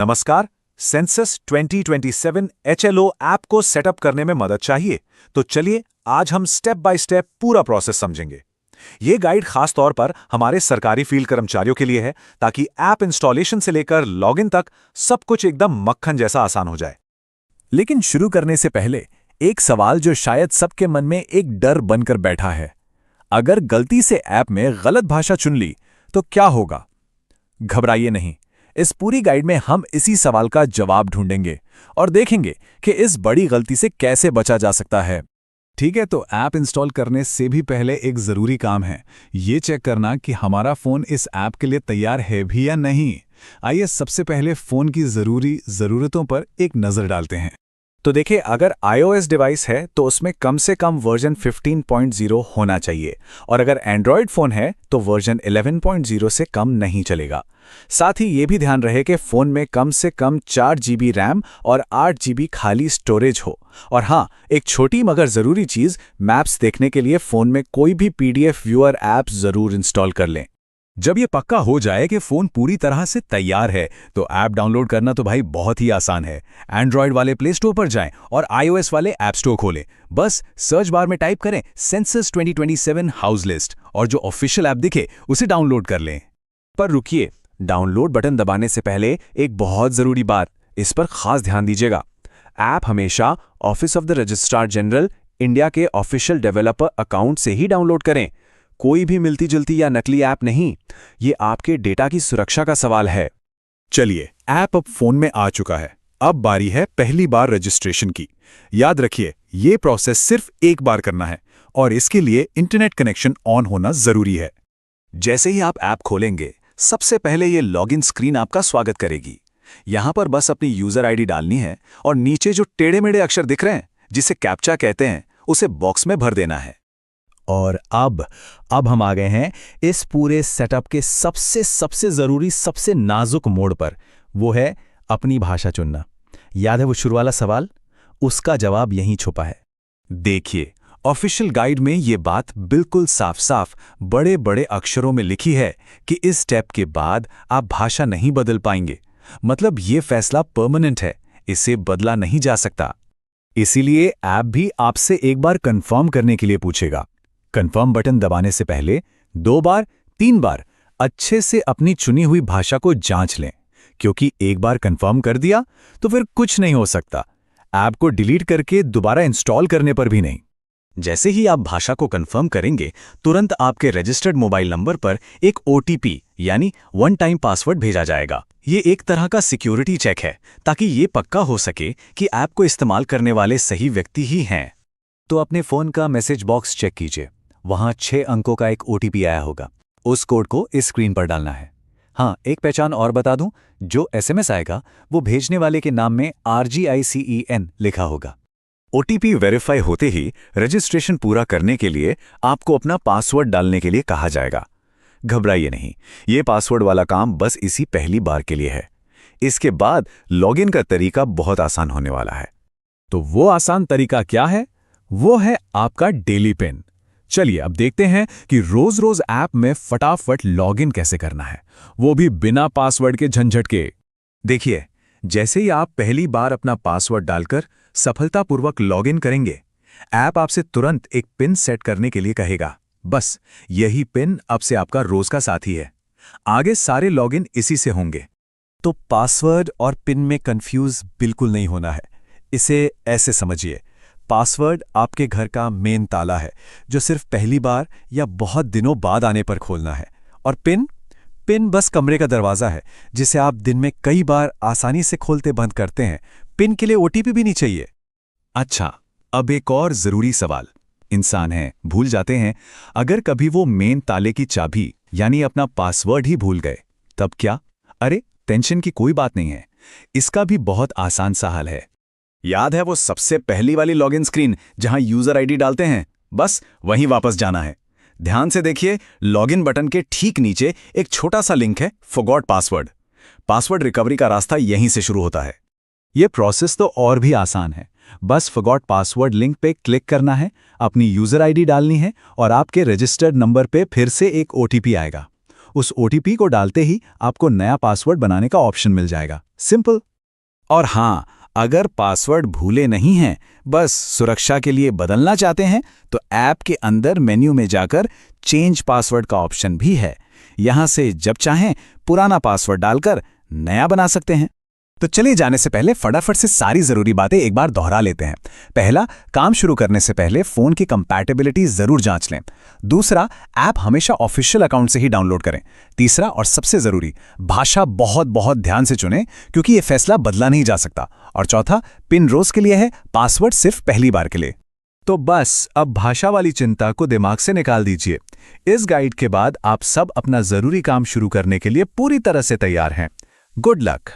नमस्कार। Census 2027 HLO app को setup करने में मदद चाहिए, तो चलिए आज हम स्टेप बाय स्टेप पूरा प्रोसेस समझेंगे। ये गाइड खास तौर पर हमारे सरकारी फील्ड कर्मचारियों के लिए है, ताकि ऐप इंस्टॉलेशन से लेकर लॉगिन तक सब कुछ एकदम मक्खन जैसा आसान हो जाए। लेकिन शुरू करने से पहले एक सवाल जो शायद सबके मन में एक डर बनकर बैठा है। अगर गलती से ऐप में गलत भाषा चुन ली तो क्या होगा? घबराइए नहीं, इस पूरी गाइड में हम इसी सवाल का जवाब ढूंढेंगे और देखेंगे कि इस बड़ी गलती से कैसे बचा जा सकता है। ठीक है, तो ऐप इंस्टॉल करने से भी पहले एक ज़रूरी काम है, ये चेक करना कि हमारा फ़ोन इस ऐप के लिए तैयार है भी या नहीं। आइए सबसे पहले फ़ोन की ज़रूरतों पर एक नज़र डालते हैं। तो देखिए, अगर iOS डिवाइस है तो उसमें कम से कम वर्जन 15.0 होना चाहिए, और अगर एंड्रॉयड फ़ोन है तो वर्जन 11.0 से कम नहीं चलेगा। साथ ही ये भी ध्यान रहे कि फ़ोन में कम से कम 4 GB रैम और 8 GB खाली स्टोरेज हो। और हाँ, एक छोटी मगर ज़रूरी चीज़, मैप्स देखने के लिए फ़ोन में कोई भी PDF व्यूअर ऐप ज़रूर इंस्टॉल कर लें। जब ये पक्का हो जाए कि फ़ोन पूरी तरह से तैयार है, तो ऐप डाउनलोड करना तो भाई बहुत ही आसान है। एंड्रॉयड वाले प्ले स्टोर पर जाएं और iOS वाले ऐप स्टोर खोलें। बस सर्च बार में टाइप करें सेंसस 2027 हाउस लिस्ट और जो ऑफिशियल ऐप दिखे उसे डाउनलोड कर लें। पर रुकिए, डाउनलोड बटन दबाने से पहले एक बहुत ज़रूरी बात, इस पर खास ध्यान दीजिएगा। ऐप हमेशा office of the registrar general India के ऑफिशियल डेवलपर अकाउंट से ही डाउनलोड करें। कोई भी मिलती जुलती या नकली ऐप नहीं। ये आपके डेटा की सुरक्षा का सवाल है। चलिए, ऐप अब फोन में आ चुका है। अब बारी है पहली बार रजिस्ट्रेशन की। याद रखिए, ये प्रोसेस सिर्फ एक बार करना है और इसके लिए इंटरनेट कनेक्शन ऑन होना जरूरी है। जैसे ही आप ऐप खोलेंगे, सबसे पहले ये लॉगिन स्क्रीन आपका स्वागत करेगी। यहां पर बस अपनी यूजर आईडी डालनी है और नीचे जो टेढ़े-मेढ़े अक्षर दिख रहे हैं, जिसे कैप्चा कहते हैं, उसे बॉक्स में भर देना है। और अब हम आ गए हैं इस पूरे सेटअप के सबसे ज़रूरी, सबसे नाजुक मोड़ पर। वो है अपनी भाषा चुनना। याद है वो शुरू वाला सवाल? उसका जवाब यहीं छुपा है। देखिए, ऑफिशियल गाइड में ये बात बिल्कुल साफ-साफ बड़े बड़े अक्षरों में लिखी है कि इस स्टेप के बाद आप भाषा नहीं बदल पाएंगे। मतलब ये फैसला परमानेंट है, इसे बदला नहीं जा सकता। इसीलिए ऐप भी आपसे एक बार कंफर्म करने के लिए पूछेगा। कंफर्म बटन दबाने से पहले 2 बार 3 बार अच्छे से अपनी चुनी हुई भाषा को जांच लें, क्योंकि एक बार कंफर्म कर दिया तो फिर कुछ नहीं हो सकता। ऐप को डिलीट करके दोबारा इंस्टॉल करने पर भी नहीं। जैसे ही आप भाषा को कंफर्म करेंगे, तुरंत आपके रजिस्टर्ड मोबाइल नंबर पर एक OTP यानी वन टाइम पासवर्ड भेजा जाएगा। ये एक तरह का सिक्योरिटी चेक है, ताकि ये पक्का हो सके कि ऐप को इस्तेमाल करने वाले सही व्यक्ति ही हैं। तो अपने फ़ोन का मैसेज बॉक्स चेक कीजिए, वहाँ 6 अंकों का एक OTP आया होगा। उस कोड को इस स्क्रीन पर डालना है। हाँ, एक पहचान और बता दूं, जो SMS आएगा वो भेजने वाले के नाम में RGICEN लिखा होगा। OTP वेरीफाई होते ही रजिस्ट्रेशन पूरा करने के लिए आपको अपना पासवर्ड डालने के लिए कहा जाएगा। घबराइए नहीं, ये पासवर्ड वाला काम बस इसी पहली बार के लिए है। इसके बाद लॉगिन का तरीका बहुत आसान होने वाला है। तो वो आसान तरीका क्या है? वो है आपका डेली पिन। चलिए अब देखते हैं कि रोज ऐप में फटाफट लॉगिन कैसे करना है, वो भी बिना पासवर्ड के झंझट के। देखिए, जैसे ही आप पहली बार अपना पासवर्ड डालकर सफलतापूर्वक लॉगिन करेंगे, ऐप आपसे तुरंत एक पिन सेट करने के लिए कहेगा। बस यही पिन अब से आपका रोज का साथी है। आगे सारे लॉगिन इसी से होंगे। तो पासवर्ड और पिन में कंफ्यूज बिल्कुल नहीं होना है। इसे ऐसे समझिए, पासवर्ड आपके घर का मेन ताला है, जो सिर्फ पहली बार या बहुत दिनों बाद आने पर खोलना है। और पिन बस कमरे का दरवाज़ा है, जिसे आप दिन में कई बार आसानी से खोलते बंद करते हैं। पिन के लिए OTP भी नहीं चाहिए। अच्छा, अब एक और ज़रूरी सवाल। इंसान हैं, भूल जाते हैं। अगर कभी वो मेन ताले की चाबी यानी अपना पासवर्ड ही भूल गए, तब क्या? अरे, टेंशन की कोई बात नहीं है। इसका भी बहुत आसान सा हल है। याद है वो सबसे पहली वाली लॉगिन स्क्रीन जहां यूजर आईडी डालते हैं? बस वहीं वापस जाना है। ध्यान से देखिए, लॉगिन बटन के ठीक नीचे एक छोटा सा लिंक है, फॉरगॉट पासवर्ड। पासवर्ड रिकवरी का रास्ता यहीं से शुरू होता है। ये प्रोसेस तो और भी आसान है। बस फॉरगॉट पासवर्ड लिंक पे क्लिक करना है, अपनी यूजर आईडी डालनी है और आपके रजिस्टर्ड नंबर पे फिर से एक OTP आएगा। उस OTP को डालते ही आपको नया पासवर्ड बनाने का ऑप्शन मिल जाएगा। सिंपल। और हाँ, अगर पासवर्ड भूले नहीं हैं, बस सुरक्षा के लिए बदलना चाहते हैं, तो ऐप के अंदर मेन्यू में जाकर चेंज पासवर्ड का ऑप्शन भी है। यहाँ से जब चाहें पुराना पासवर्ड डालकर नया बना सकते हैं। तो चलिए जाने से पहले फटाफट से सारी जरूरी बातें एक बार दोहरा लेते हैं। पहला, काम शुरू करने से पहले फोन की कंपैटिबिलिटी जरूर जांच लें। दूसरा, ऐप हमेशा ऑफिशियल अकाउंट से ही डाउनलोड करें। तीसरा और सबसे जरूरी, भाषा बहुत बहुत ध्यान से चुनें, क्योंकि यह फैसला बदला नहीं जा सकता। और चौथा, पिन रोज के लिए है, पासवर्ड सिर्फ पहली बार के लिए। तो बस अब भाषा वाली चिंता को दिमाग से निकाल दीजिए। इस गाइड के बाद आप सब अपना जरूरी काम शुरू करने के लिए पूरी तरह से तैयार हैं। Good luck.